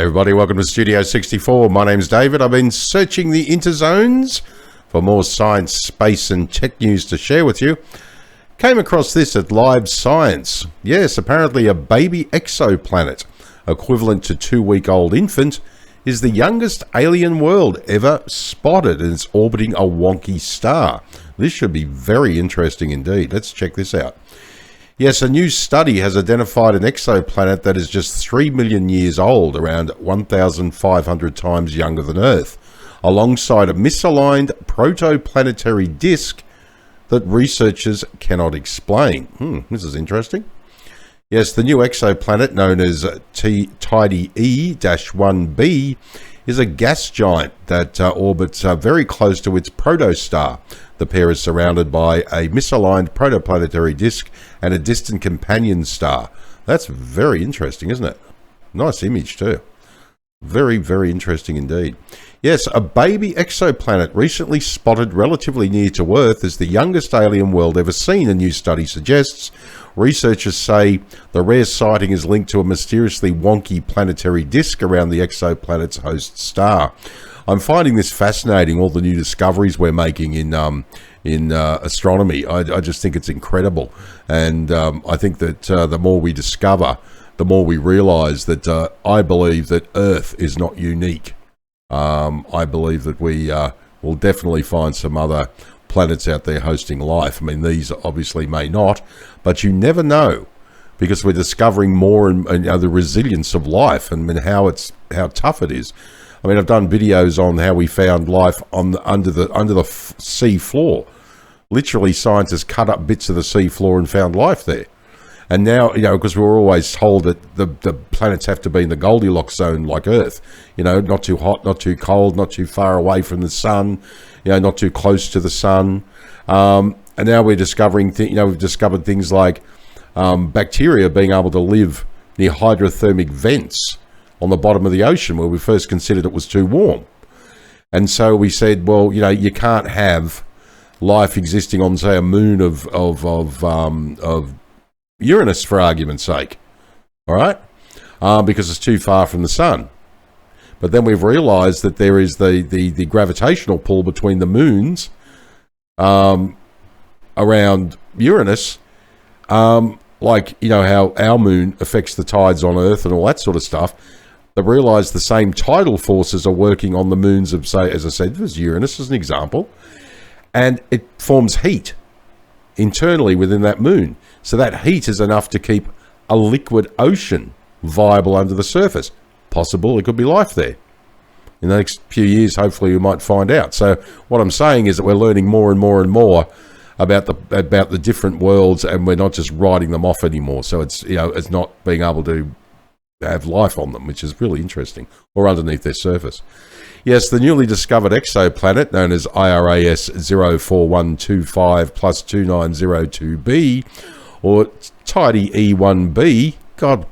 Hey everybody, welcome to Studio 64. My name's David. I've been searching the interzones for more science, space and tech news to share with you. Came across this at Live Science. Yes, apparently a baby exoplanet, equivalent to 2-week-old infant, is the youngest alien world ever spotted, and it's orbiting a wonky star. This should be very interesting indeed. Let's check this out. Yes, a new study has identified an exoplanet that is just 3 million years old, around 1,500 times younger than Earth, alongside a misaligned protoplanetary disk that researchers cannot explain. This is interesting. Yes, the new exoplanet, known as Tidy E-1b, is a gas giant that orbits very close to its protostar. The pair is surrounded by a misaligned protoplanetary disk and a distant companion star. That's very interesting, isn't it? Nice image too. Very, very interesting indeed. Yes, a baby exoplanet recently spotted relatively near to Earth is the youngest alien world ever seen, a new study suggests. Researchers say the rare sighting is linked to a mysteriously wonky planetary disk around the exoplanet's host star. I'm finding this fascinating, all the new discoveries we're making in astronomy. I just think it's incredible. And I think that the more we discover, the more we realize that I believe that Earth is not unique. I believe that we will definitely find some other planets out there hosting life. I mean, these obviously may not, but you never know, because we're discovering more and the resilience of life and how tough it is. I mean, I've done videos on how we found life under the sea floor. Literally, scientists cut up bits of the sea floor and found life there. And now, because we were always told that the planets have to be in the Goldilocks zone like Earth, not too hot, not too cold, not too far away from the sun, not too close to the sun. And now we're discovering, we've discovered things like bacteria being able to live near hydrothermic vents on the bottom of the ocean, where we first considered it was too warm. And so we said, well, you can't have life existing on, say, a moon of Uranus, for argument's sake, all right? Because it's too far from the sun. But then we've realized that there is the gravitational pull between the moons around Uranus, like, how our moon affects the tides on Earth and all that sort of stuff. They've realized the same tidal forces are working on the moons of, say, as I said, there's Uranus as an example, and it forms heat internally within that moon. So that heat is enough to keep a liquid ocean viable under the surface. Possible there could be life there. In the next few years, hopefully we might find out. So what I'm saying is that we're learning more and more and more about the different worlds, and we're not just writing them off anymore. So it's it's not being able to have life on them, which is really interesting, or underneath their surface. Yes, the newly discovered exoplanet, known as IRAS 04125 plus 2902b, or Tidy E-1b, God,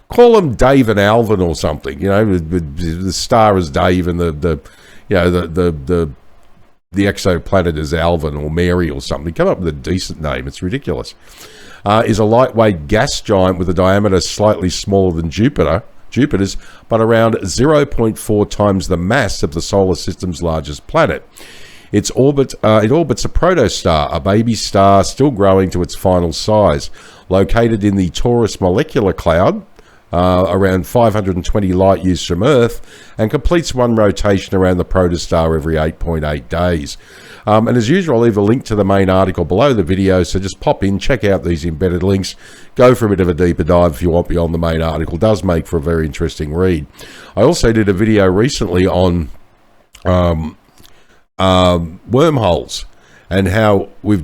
call them Dave and Alvin or something. The star is Dave and the exoplanet is Alvin or Mary or something. Come up with a decent name. It's ridiculous. Is a lightweight gas giant with a diameter slightly smaller than Jupiter's, but around 0.4 times the mass of the solar system's largest planet. It orbits a protostar, a baby star still growing to its final size, located in the Taurus molecular cloud, around 520 light years from Earth, and completes one rotation around the protostar every 8.8 days. And as usual, I'll leave a link to the main article below the video, so just pop in, check out these embedded links, go for a bit of a deeper dive if you want beyond the main article. It does make for a very interesting read. I also did a video recently on wormholes, and how we've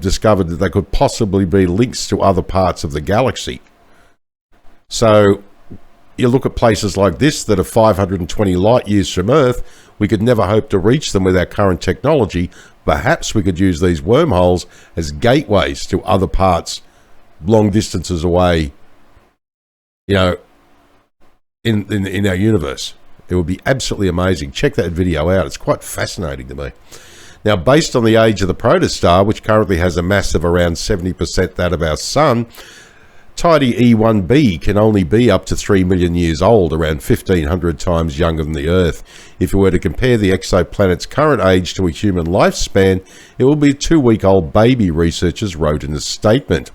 discovered that they could possibly be links to other parts of the galaxy. So you look at places like this that are 520 light years from Earth. We could never hope to reach them with our current technology. Perhaps we could use these wormholes as gateways to other parts long distances away, in our universe. It would be absolutely amazing. Check that video out. It's quite fascinating to me. Now, based on the age of the protostar, which currently has a mass of around 70% that of our sun, Tidy E1b can only be up to 3 million years old, around 1,500 times younger than the Earth. If you were to compare the exoplanet's current age to a human lifespan, it will be a 2-week-old baby, researchers wrote in a statement.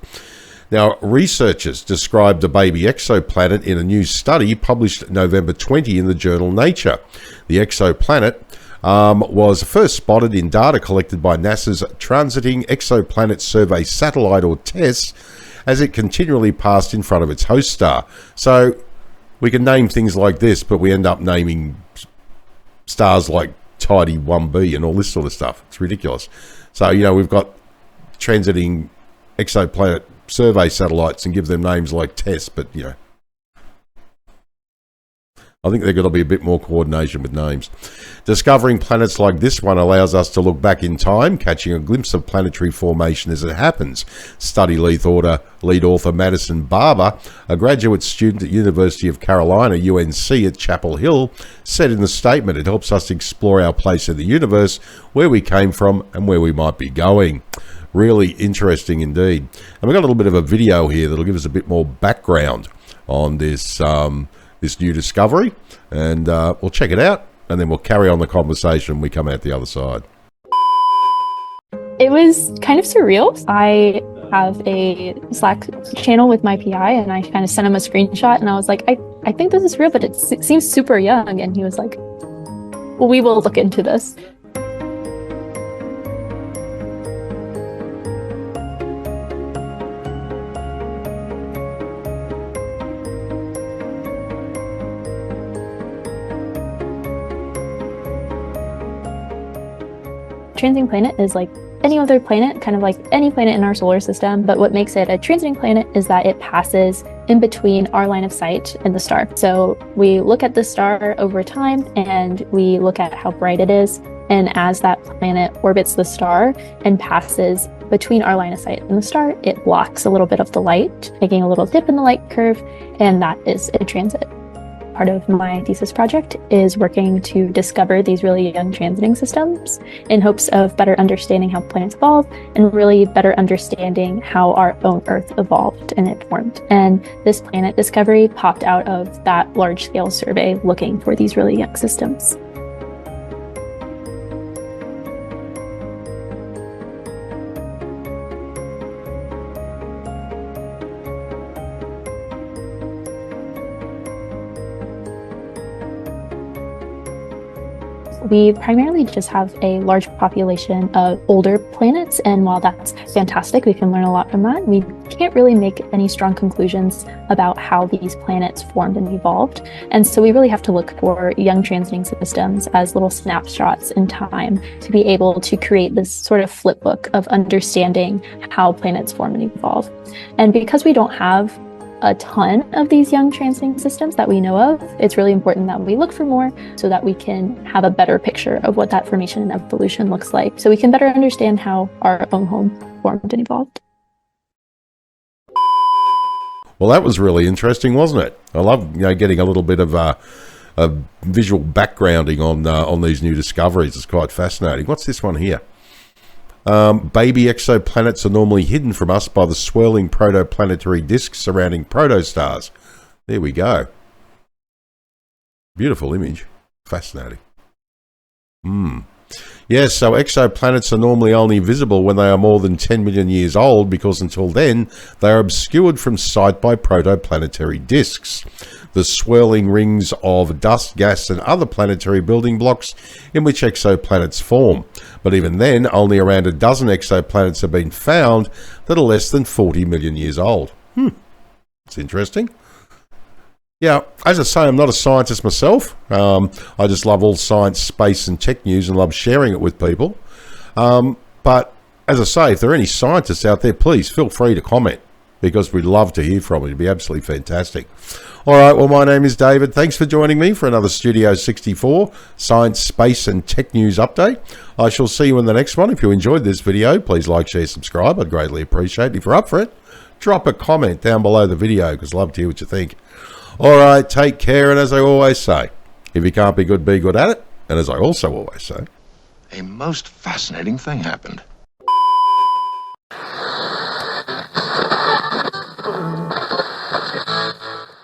Now, researchers described the baby exoplanet in a new study published November 20 in the journal Nature. The exoplanet was first spotted in data collected by NASA's Transiting Exoplanet Survey satellite, or TESS, as it continually passed in front of its host star. So we can name things like this, but we end up naming stars like Tidy 1b and all this sort of stuff. It's ridiculous. So, you know, we've got transiting exoplanet survey satellites and give them names like TESS, but, you know, I think there's got to be a bit more coordination with names. Discovering planets like this one allows us to look back in time, catching a glimpse of planetary formation as it happens. Study lead author Madison Barber, a graduate student at University of Carolina, UNC at Chapel Hill, said in the statement, it helps us explore our place in the universe, where we came from and where we might be going. Really interesting indeed. And we've got a little bit of a video here that'll give us a bit more background on this this new discovery, and we'll check it out, and then we'll carry on the conversation when we come out the other side. It was kind of surreal. I have a Slack channel with my PI, and I kind of sent him a screenshot, and I was like, I think this is real, but it seems super young. And he was like, well, we will look into this. Transiting planet is like any other planet, kind of like any planet in our solar system, but what makes it a transiting planet is that it passes in between our line of sight and the star. So we look at the star over time and we look at how bright it is, and as that planet orbits the star and passes between our line of sight and the star, it blocks a little bit of the light, making a little dip in the light curve, and that is a transit. Part of my thesis project is working to discover these really young transiting systems in hopes of better understanding how planets evolve and really better understanding how our own Earth evolved and it formed. And this planet discovery popped out of that large-scale survey looking for these really young systems. We primarily just have a large population of older planets, and while that's fantastic, we can learn a lot from that, we can't really make any strong conclusions about how these planets formed and evolved. And so we really have to look for young transiting systems as little snapshots in time to be able to create this sort of flip book of understanding how planets form and evolve. And because we don't have a ton of these young transiting systems that we know of, it's really important that we look for more so that we can have a better picture of what that formation and evolution looks like, so we can better understand how our own home formed and evolved. Well, that was really interesting, wasn't it? I love, you know, getting a little bit of a visual backgrounding on these new discoveries. It's quite fascinating. What's this one here? Baby exoplanets are normally hidden from us by the swirling protoplanetary disks surrounding protostars. There we go. Beautiful image. Fascinating. Yes, so exoplanets are normally only visible when they are more than 10 million years old, because until then they are obscured from sight by protoplanetary disks, the swirling rings of dust, gas and other planetary building blocks in which exoplanets form. But even then, only around a dozen exoplanets have been found that are less than 40 million years old. It's interesting. Yeah, as I say, I'm not a scientist myself. I just love all science, space and tech news and love sharing it with people. But as I say, if there are any scientists out there, please feel free to comment, because we'd love to hear from you. It'd be absolutely fantastic. All right, well, my name is David. Thanks for joining me for another Studio 64 Science, Space and Tech News update. I shall see you in the next one. If you enjoyed this video, please like, share, subscribe. I'd greatly appreciate it. If you're up for it, drop a comment down below the video, because I'd love to hear what you think. All right, take care, and as I always say, if you can't be good at it. And as I also always say, a most fascinating thing happened.